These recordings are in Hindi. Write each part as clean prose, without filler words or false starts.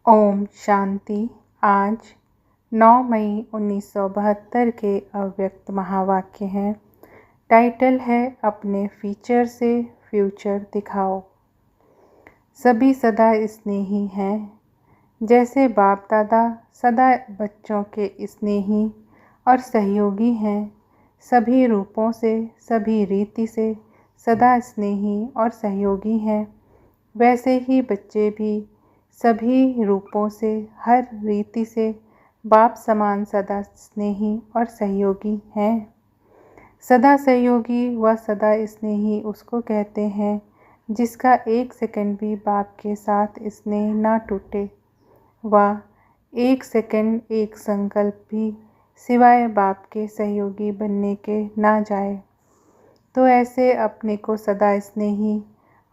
ओम शांति। आज 9 मई 1972 के अव्यक्त महावाक्य हैं। टाइटल है अपने फीचर से फ्यूचर दिखाओ। सभी सदा स्नेही हैं, जैसे बाप दादा सदा बच्चों के स्नेही और सहयोगी हैं। सभी रूपों से, सभी रीति से सदा स्नेही और सहयोगी हैं। वैसे ही बच्चे भी सभी रूपों से, हर रीति से बाप समान सदा स्नेही और सहयोगी हैं। सदा सहयोगी व सदा स्नेही उसको कहते हैं जिसका एक सेकंड भी बाप के साथ स्नेह ना टूटे, व एक सेकंड, एक संकल्प भी सिवाय बाप के सहयोगी बनने के ना जाए। तो ऐसे अपने को सदा स्नेही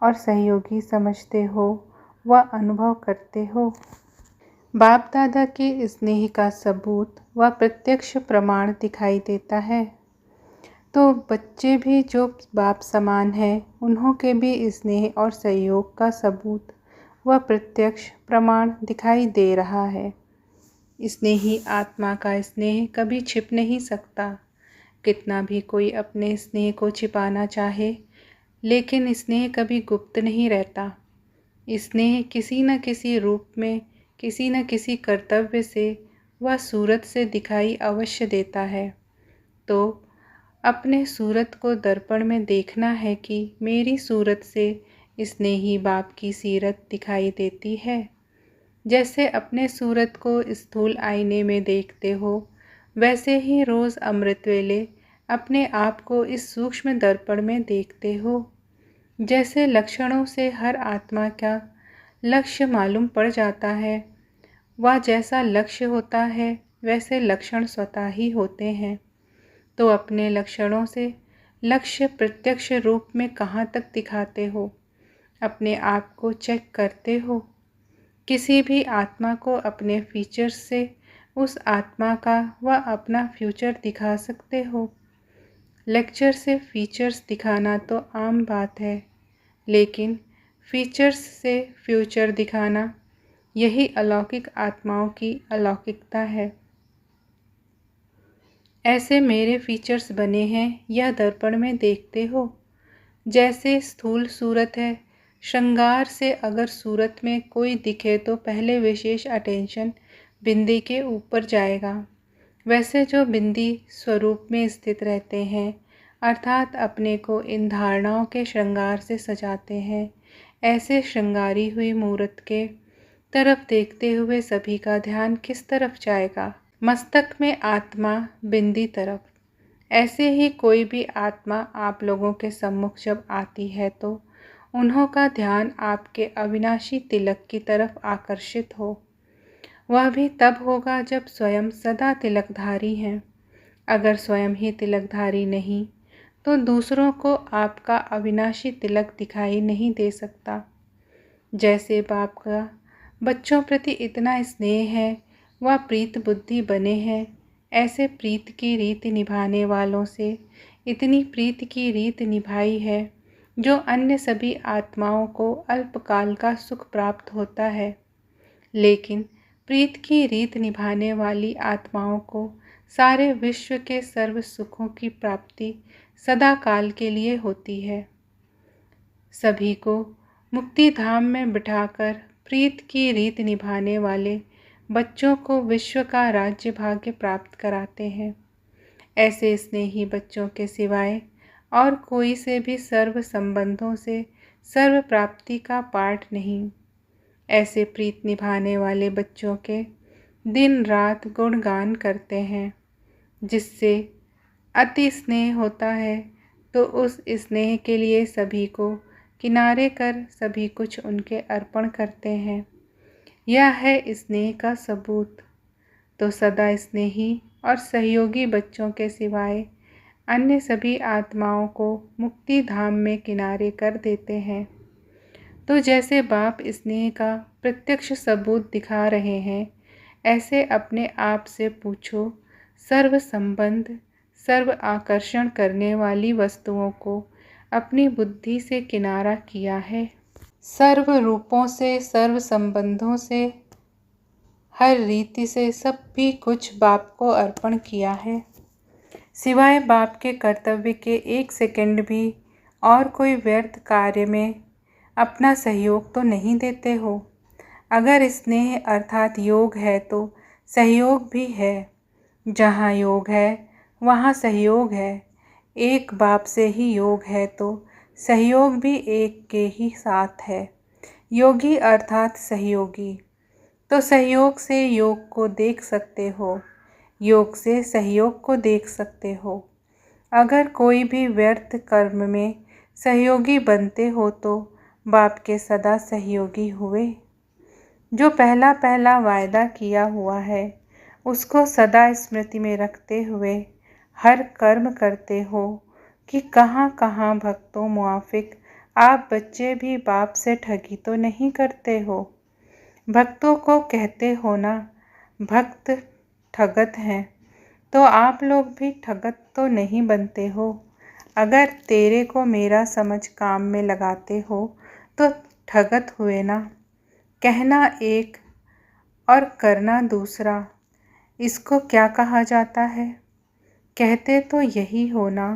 और सहयोगी समझते हो व अनुभव करते हो। बाप दादा के स्नेह का सबूत व प्रत्यक्ष प्रमाण दिखाई देता है। तो बच्चे भी जो बाप समान हैं, उन्हों के भी स्नेह और सहयोग का सबूत व प्रत्यक्ष प्रमाण दिखाई दे रहा है। स्नेही आत्मा का स्नेह कभी छिप नहीं सकता। कितना भी कोई अपने स्नेह को छिपाना चाहे, लेकिन स्नेह कभी गुप्त नहीं रहता। स्नेह किसी न किसी रूप में, किसी न किसी कर्तव्य से व सूरत से दिखाई अवश्य देता है। तो अपने सूरत को दर्पण में देखना है कि मेरी सूरत से स्नेही बाप की सीरत दिखाई देती है। जैसे अपने सूरत को स्थूल आईने में देखते हो, वैसे ही रोज़ अमृत वेले अपने आप को इस सूक्ष्म दर्पण में देखते हो। जैसे लक्षणों से हर आत्मा का लक्ष्य मालूम पड़ जाता है, वह जैसा लक्ष्य होता है वैसे लक्षण स्वतः ही होते हैं। तो अपने लक्षणों से लक्ष्य प्रत्यक्ष रूप में कहाँ तक दिखाते हो, अपने आप को चेक करते हो। किसी भी आत्मा को अपने फीचर्स से उस आत्मा का व अपना फ्यूचर दिखा सकते हो। लेक्चर से फीचर्स दिखाना तो आम बात है, लेकिन फीचर्स से फ्यूचर दिखाना, यही अलौकिक आत्माओं की अलौकिकता है। ऐसे मेरे फीचर्स बने हैं, यह दर्पण में देखते हो। जैसे स्थूल सूरत है, श्रृंगार से अगर सूरत में कोई दिखे तो पहले विशेष अटेंशन बिंदी के ऊपर जाएगा। वैसे जो बिंदी स्वरूप में स्थित रहते हैं, अर्थात अपने को इन धारणाओं के श्रृंगार से सजाते हैं, ऐसे श्रृंगारी हुई मूर्त के तरफ देखते हुए सभी का ध्यान किस तरफ जाएगा? मस्तक में आत्मा, बिंदी तरफ। ऐसे ही कोई भी आत्मा आप लोगों के सम्मुख जब आती है तो उन्हों का ध्यान आपके अविनाशी तिलक की तरफ आकर्षित हो। वह भी तब होगा जब स्वयं सदा तिलकधारी हैं। अगर स्वयं ही तिलकधारी नहीं तो दूसरों को आपका अविनाशी तिलक दिखाई नहीं दे सकता। जैसे बाप का बच्चों प्रति इतना स्नेह है, वह प्रीत बुद्धि बने हैं, ऐसे प्रीत की रीत निभाने वालों से इतनी प्रीत की रीत निभाई है जो अन्य सभी आत्माओं को अल्पकाल का सुख प्राप्त होता है, लेकिन प्रीत की रीत निभाने वाली आत्माओं को सारे विश्व के सर्व सुखों की प्राप्ति सदा काल के लिए होती है। सभी को मुक्ति धाम में बिठाकर प्रीत की रीत निभाने वाले बच्चों को विश्व का राज्य भाग्य प्राप्त कराते हैं। ऐसे स्नेही बच्चों के सिवाय और कोई से भी सर्व संबंधों से सर्व प्राप्ति का पाठ नहीं। ऐसे प्रीत निभाने वाले बच्चों के दिन रात गुणगान करते हैं, जिससे अति स्नेह होता है। तो उस स्नेह के लिए सभी को किनारे कर सभी कुछ उनके अर्पण करते हैं। यह है स्नेह का सबूत। तो सदा स्नेही और सहयोगी बच्चों के सिवाय अन्य सभी आत्माओं को मुक्ति धाम में किनारे कर देते हैं। तो जैसे बाप स्नेह का प्रत्यक्ष सबूत दिखा रहे हैं, ऐसे अपने आप से पूछो, सर्व संबंध, सर्व आकर्षण करने वाली वस्तुओं को अपनी बुद्धि से किनारा किया है। सर्व रूपों से, सर्व संबंधों से हर रीति से सब भी कुछ बाप को अर्पण किया है। सिवाय बाप के कर्तव्य के 1 सेकंड भी और कोई व्यर्थ कार्य में अपना सहयोग तो नहीं देते हो। अगर स्नेह अर्थात योग है तो सहयोग भी है। जहाँ योग है वहाँ सहयोग है। एक बाप से ही योग है तो सहयोग भी एक के ही साथ है। योगी अर्थात सहयोगी। तो सहयोग से योग को देख सकते हो, योग से सहयोग को देख सकते हो। अगर कोई भी व्यर्थ कर्म में सहयोगी बनते हो तो बाप के सदा सहयोगी हुए। जो पहला पहला वायदा किया हुआ है उसको सदा स्मृति में रखते हुए हर कर्म करते हो कि कहाँ कहाँ भक्तों मुआफिक आप बच्चे भी बाप से ठगी तो नहीं करते हो। भक्तों को कहते हो ना भक्त ठगत हैं, तो आप लोग भी ठगत तो नहीं बनते हो। अगर तेरे को मेरा समझ काम में लगाते हो तो ठगत हुए ना। कहना एक और करना दूसरा, इसको क्या कहा जाता है? कहते तो यही हो ना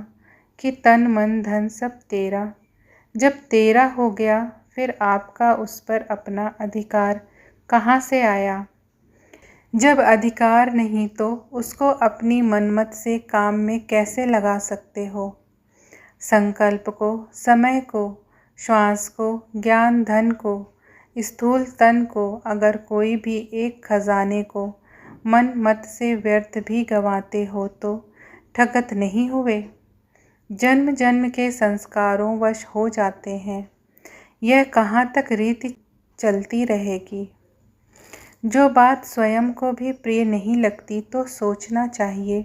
कि तन मन धन सब तेरा। जब तेरा हो गया फिर आपका उस पर अपना अधिकार कहाँ से आया? जब अधिकार नहीं तो उसको अपनी मनमत से काम में कैसे लगा सकते हो? संकल्प को, समय को, श्वास को, ज्ञान धन को, स्थूल तन को अगर कोई भी एक खजाने को मन मत से व्यर्थ भी गंवाते हो तो ठगत नहीं हुए। जन्म जन्म के संस्कारों वश हो जाते हैं। यह कहाँ तक रीति चलती रहेगी? जो बात स्वयं को भी प्रिय नहीं लगती तो सोचना चाहिए।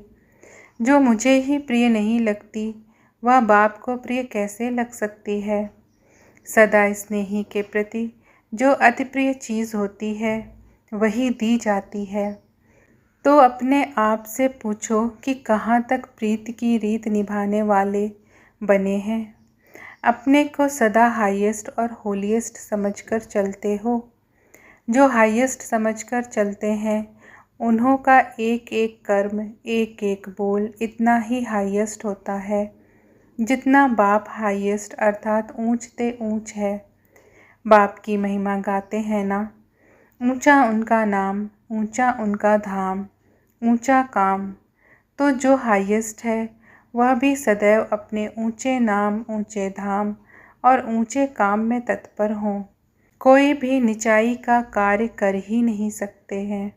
जो मुझे ही प्रिय नहीं लगती वह बाप को प्रिय कैसे लग सकती है? सदा स्नेही के प्रति जो अति प्रिय चीज़ होती है वही दी जाती है। तो अपने आप से पूछो कि कहाँ तक प्रीति की रीत निभाने वाले बने हैं। अपने को सदा हाईएस्ट और होलीएस्ट समझकर चलते हो। जो हाईएस्ट समझकर चलते हैं उन्हों का एक एक कर्म, एक एक बोल इतना ही हाईएस्ट होता है जितना बाप हाईएस्ट अर्थात ऊंचते ऊंच है। बाप की महिमा गाते हैं ना। ऊंचा उनका नाम, ऊंचा उनका धाम, ऊंचा काम। तो जो हाईएस्ट है वह भी सदैव अपने ऊंचे नाम, ऊंचे धाम और ऊंचे काम में तत्पर हों। कोई भी निचाई का कार्य कर ही नहीं सकते हैं।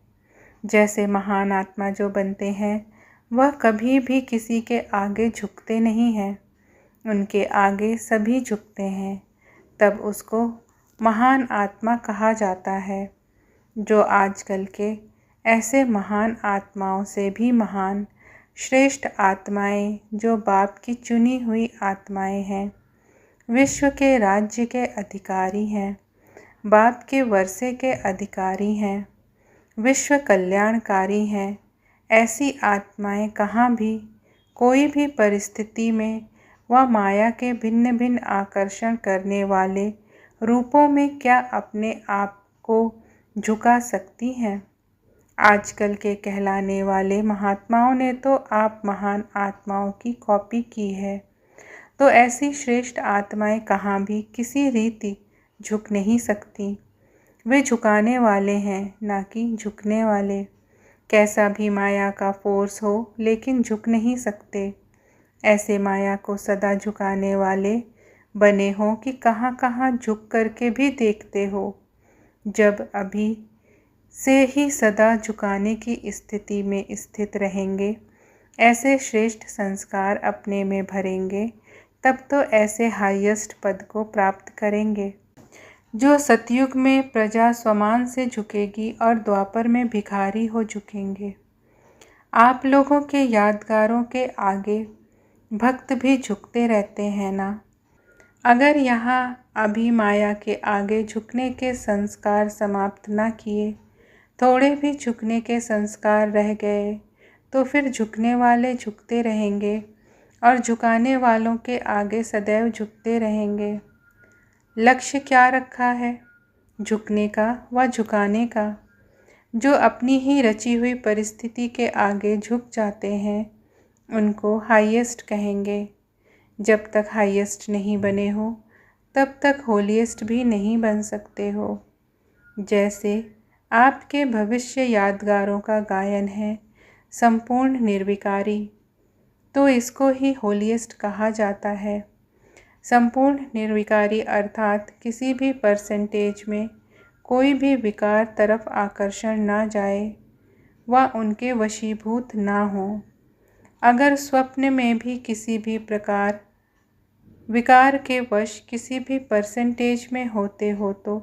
जैसे महान आत्मा जो बनते हैं वह कभी भी किसी के आगे झुकते नहीं हैं। उनके आगे सभी झुकते हैं, तब उसको महान आत्मा कहा जाता है। जो आजकल के ऐसे महान आत्माओं से भी महान श्रेष्ठ आत्माएं जो बाप की चुनी हुई आत्माएं हैं, विश्व के राज्य के अधिकारी हैं, बाप के वर्षे के अधिकारी हैं, विश्व कल्याणकारी हैं। ऐसी आत्माएं कहाँ भी कोई भी परिस्थिति में वह माया के भिन्न भिन्न आकर्षण करने वाले रूपों में क्या अपने आप को झुका सकती हैं? आजकल के कहलाने वाले महात्माओं ने तो आप महान आत्माओं की कॉपी की है। तो ऐसी श्रेष्ठ आत्माएं कहाँ भी किसी रीति झुक नहीं सकती। वे झुकाने वाले हैं, ना कि झुकने वाले। कैसा भी माया का फोर्स हो लेकिन झुक नहीं सकते। ऐसे माया को सदा झुकाने वाले बने हो कि कहाँ कहाँ झुक करके भी देखते हो। जब अभी से ही सदा झुकाने की स्थिति में स्थित रहेंगे, ऐसे श्रेष्ठ संस्कार अपने में भरेंगे, तब तो ऐसे हाईएस्ट पद को प्राप्त करेंगे। जो सतयुग में प्रजा स्वमान से झुकेगी और द्वापर में भिखारी हो झुकेंगे। आप लोगों के यादगारों के आगे भक्त भी झुकते रहते हैं ना। अगर यहाँ अभी माया के आगे झुकने के संस्कार समाप्त ना किए, थोड़े भी झुकने के संस्कार रह गए, तो फिर झुकने वाले झुकते रहेंगे और झुकाने वालों के आगे सदैव झुकते रहेंगे। लक्ष्य क्या रखा है? झुकने का व झुकाने का। जो अपनी ही रची हुई परिस्थिति के आगे झुक जाते हैं उनको हाईएस्ट कहेंगे। जब तक हाईएस्ट नहीं बने हो तब तक होलीएस्ट भी नहीं बन सकते हो। जैसे आपके भविष्य यादगारों का गायन है संपूर्ण निर्विकारी, तो इसको ही होलीएस्ट कहा जाता है। संपूर्ण निर्विकारी अर्थात किसी भी परसेंटेज में कोई भी विकार तरफ आकर्षण ना जाए व उनके वशीभूत ना हो। अगर स्वप्न में भी किसी भी प्रकार विकार के वश किसी भी परसेंटेज में होते हो तो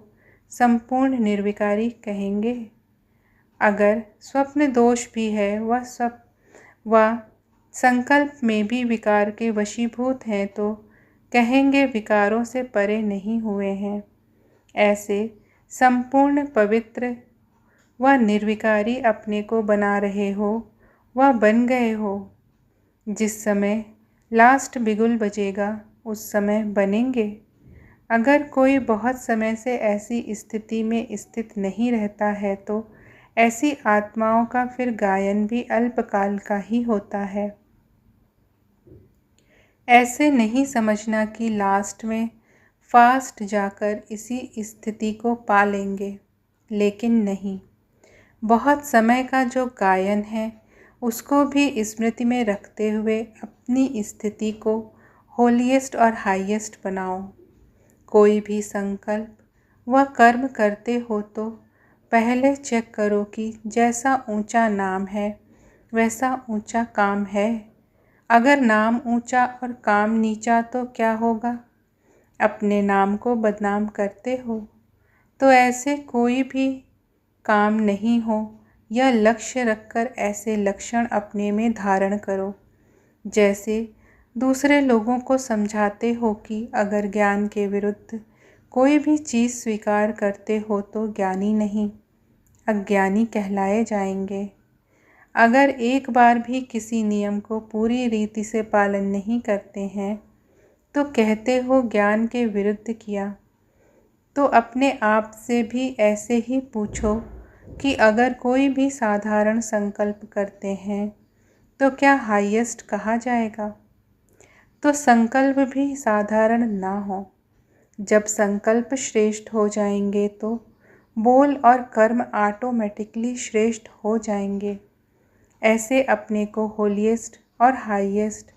संपूर्ण निर्विकारी कहेंगे। अगर स्वप्न दोष भी है व संकल्प में भी विकार के वशीभूत हैं तो कहेंगे विकारों से परे नहीं हुए हैं। ऐसे संपूर्ण पवित्र व निर्विकारी अपने को बना रहे हो व बन गए हो। जिस समय लास्ट बिगुल बजेगा उस समय बनेंगे। अगर कोई बहुत समय से ऐसी स्थिति में स्थित नहीं रहता है तो ऐसी आत्माओं का फिर गायन भी अल्पकाल का ही होता है। ऐसे नहीं समझना कि लास्ट में फास्ट जाकर इसी स्थिति को पा लेंगे, लेकिन नहीं। बहुत समय का जो गायन है उसको भी स्मृति में रखते हुए अपनी स्थिति को होलीएस्ट और हाईएस्ट बनाओ। कोई भी संकल्प व कर्म करते हो तो पहले चेक करो कि जैसा ऊंचा नाम है वैसा ऊंचा काम है। अगर नाम ऊंचा और काम नीचा तो क्या होगा? अपने नाम को बदनाम करते हो। तो ऐसे कोई भी काम नहीं हो या लक्ष्य रखकर ऐसे लक्षण अपने में धारण करो। जैसे दूसरे लोगों को समझाते हो कि अगर ज्ञान के विरुद्ध कोई भी चीज़ स्वीकार करते हो तो ज्ञानी नहीं, अज्ञानी कहलाए जाएंगे। अगर एक बार भी किसी नियम को पूरी रीति से पालन नहीं करते हैं तो कहते हो ज्ञान के विरुद्ध किया। तो अपने आप से भी ऐसे ही पूछो कि अगर कोई भी साधारण संकल्प करते हैं तो क्या हाईएस्ट कहा जाएगा? तो संकल्प भी साधारण ना हो। जब संकल्प श्रेष्ठ हो जाएंगे तो बोल और कर्म ऑटोमेटिकली श्रेष्ठ हो जाएंगे। ऐसे अपने को होलीएस्ट और हाईएस्ट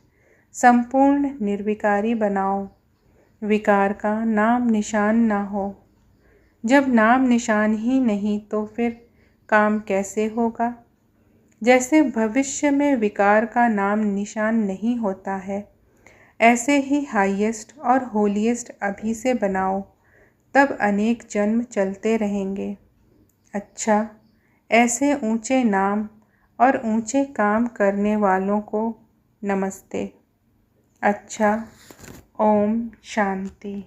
संपूर्ण निर्विकारी बनाओ। विकार का नाम निशान ना हो। जब नाम निशान ही नहीं तो फिर काम कैसे होगा? जैसे भविष्य में विकार का नाम निशान नहीं होता है, ऐसे ही हाईएस्ट और होलीएस्ट अभी से बनाओ, तब अनेक जन्म चलते रहेंगे। अच्छा, ऐसे ऊंचे नाम और ऊंचे काम करने वालों को नमस्ते। अच्छा, ओम शांति।